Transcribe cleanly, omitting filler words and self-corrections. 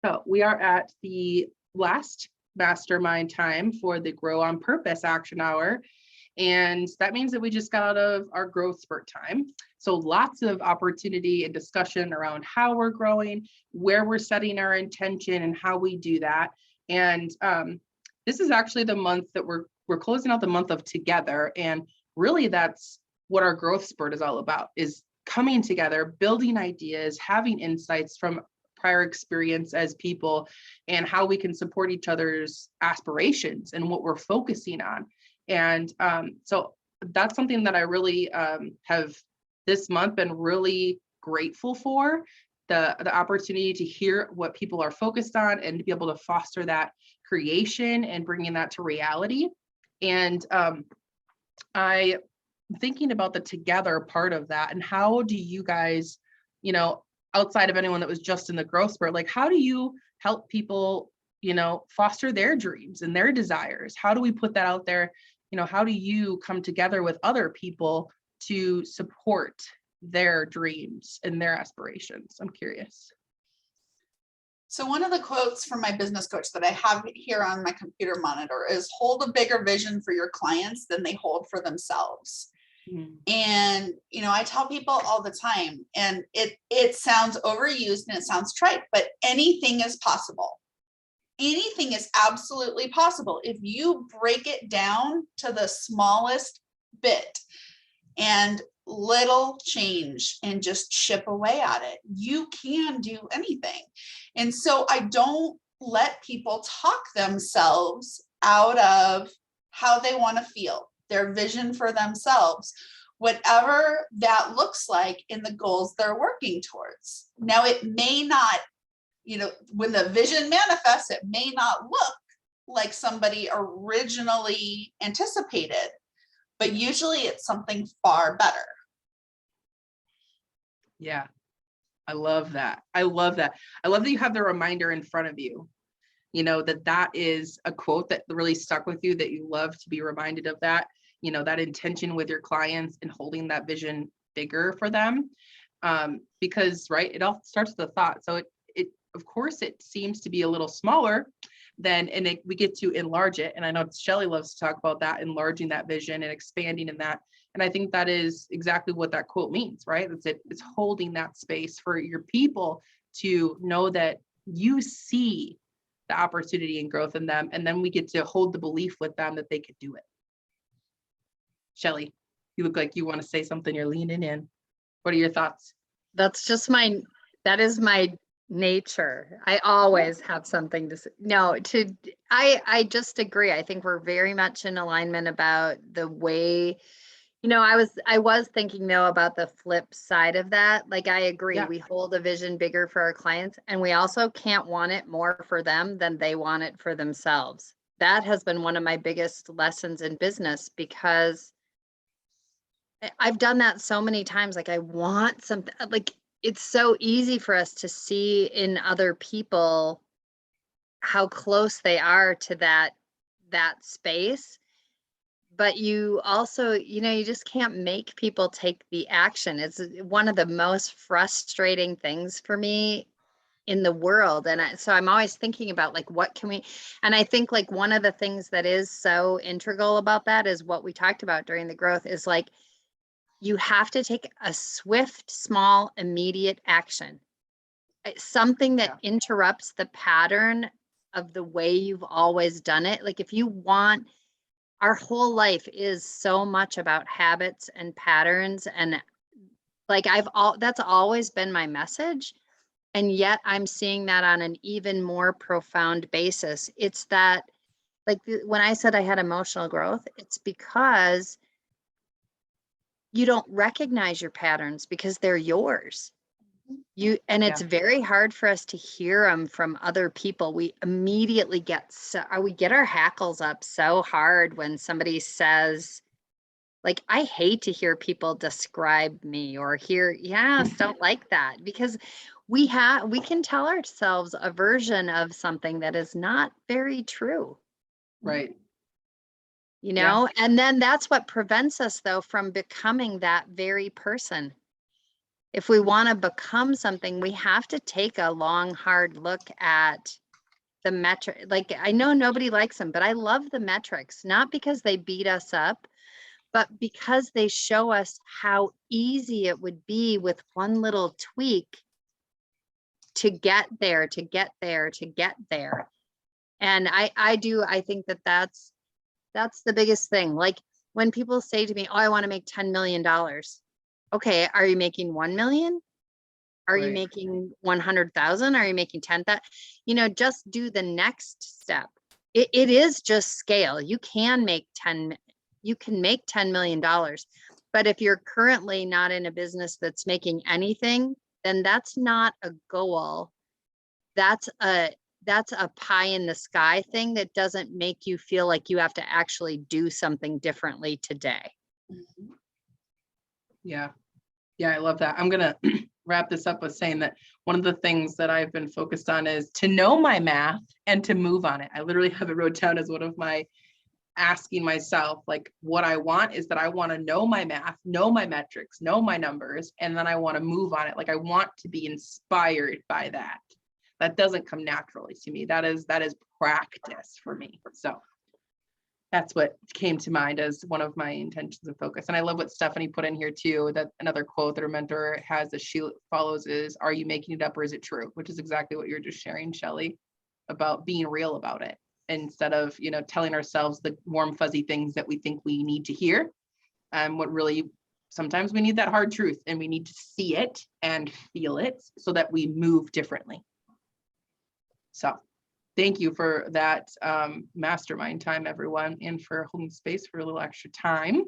So we are at the last mastermind time for the Grow on Purpose Action Hour. And that means that we just got out of our growth spurt time. So lots of opportunity and discussion around how we're growing, where we're setting our intention and how we do that. And this is actually the month that we're closing out the month of together. And really that's what our growth spurt is all about, is coming together, building ideas, having insights from prior experience as people, and how we can support each other's aspirations and what we're focusing on. And so that's something that I really have this month been really grateful for, the opportunity to hear what people are focused on and to be able to foster that creation and bringing that to reality. And I'm thinking about the together part of that, and how do you guys, outside of anyone that was just in the growth spurt, like how do you help people, foster their dreams and their desires? How do we put that out there? How do you come together with other people to support their dreams and their aspirations? I'm curious. So one of the quotes from my business coach that I have here on my computer monitor is, hold a bigger vision for your clients than they hold for themselves. Mm-hmm. And, I tell people all the time, and it sounds overused and it sounds trite, but anything is possible. Anything is absolutely possible if you break it down to the smallest bit and little change and just chip away at it. You can do anything. And so I don't let people talk themselves out of how they want to feel, their vision for themselves, whatever that looks like in the goals they're working towards. Now, it may not, when the vision manifests, it may not look like somebody originally anticipated, but usually it's something far better. Yeah, I love that. I love that you have the reminder in front of you, that is a quote that really stuck with you, that you love to be reminded of that, that intention with your clients and holding that vision bigger for them. Because, right, it all starts with a thought. So it of course, it seems to be a little smaller we get to enlarge it. And I know Shelly loves to talk about that, enlarging that vision and expanding in that. And I think that is exactly what that quote means, right? It's holding that space for your people to know that you see the opportunity and growth in them. And then we get to hold the belief with them that they could do it. Shelly, you look like you want to say something. You're leaning in. What are your thoughts? That is my nature. I always have something to say. I just agree. I think we're very much in alignment about the way, I was thinking though about the flip side of that. Like, I agree. Yeah. We hold a vision bigger for our clients, and we also can't want it more for them than they want it for themselves. That has been one of my biggest lessons in business, because I've done that so many times. Like, I want something, like, it's so easy for us to see in other people how close they are to that space. But you also, you just can't make people take the action. It's one of the most frustrating things for me in the world. And so I'm always thinking about, like, what can we, and I think, like, one of the things that is so integral about that is what we talked about during the growth, is like, you have to take a swift, small, immediate action. Something that interrupts the pattern of the way you've always done it. Like, if you want, our whole life is so much about habits and patterns. And like, that's always been my message. And yet I'm seeing that on an even more profound basis. It's that, like, when I said I had emotional growth, it's because you don't recognize your patterns because they're yours. It's very hard for us to hear them from other people. We immediately get our hackles up so hard when somebody says, like, I hate to hear people describe me, or don't like that, because we can tell ourselves a version of something that is not very true. Right. And then that's what prevents us, though, from becoming that very person. if we want to become something, we have to take a long, hard look at the metric. Like, I know nobody likes them, but I love the metrics, not because they beat us up, but because they show us how easy it would be with one little tweak to get there, to get there, to get there. And I think that that's the biggest thing. Like when people say to me, oh, I want to make $10 million. Okay, are you making 1 million? Are you Right. making 100,000? Are you making 10,000? You know, just do the next step. It is just scale. You can make $10 million. But if you're currently not in a business that's making anything, then that's not a goal. That's a pie in the sky thing that doesn't make you feel like you have to actually do something differently today. Yeah. Yeah, I love that. I'm going to wrap this up with saying that one of the things that I've been focused on is to know my math and to move on it. I literally have it wrote down as one of my asking myself, like, what I want is that I want to know my math, know my metrics, know my numbers, and then I want to move on it. Like, I want to be inspired by that. That doesn't come naturally to me. That is practice for me. So that's what came to mind as one of my intentions of focus. And I love what Stephanie put in here too, that another quote that her mentor has that she follows is, are you making it up or is it true? Which is exactly what you're just sharing, Shelly, about being real about it instead of, you know, telling ourselves the warm, fuzzy things that we think we need to hear. What really, sometimes we need that hard truth and we need to see it and feel it so that we move differently. So thank you for that mastermind time, everyone, and for holding space for a little extra time.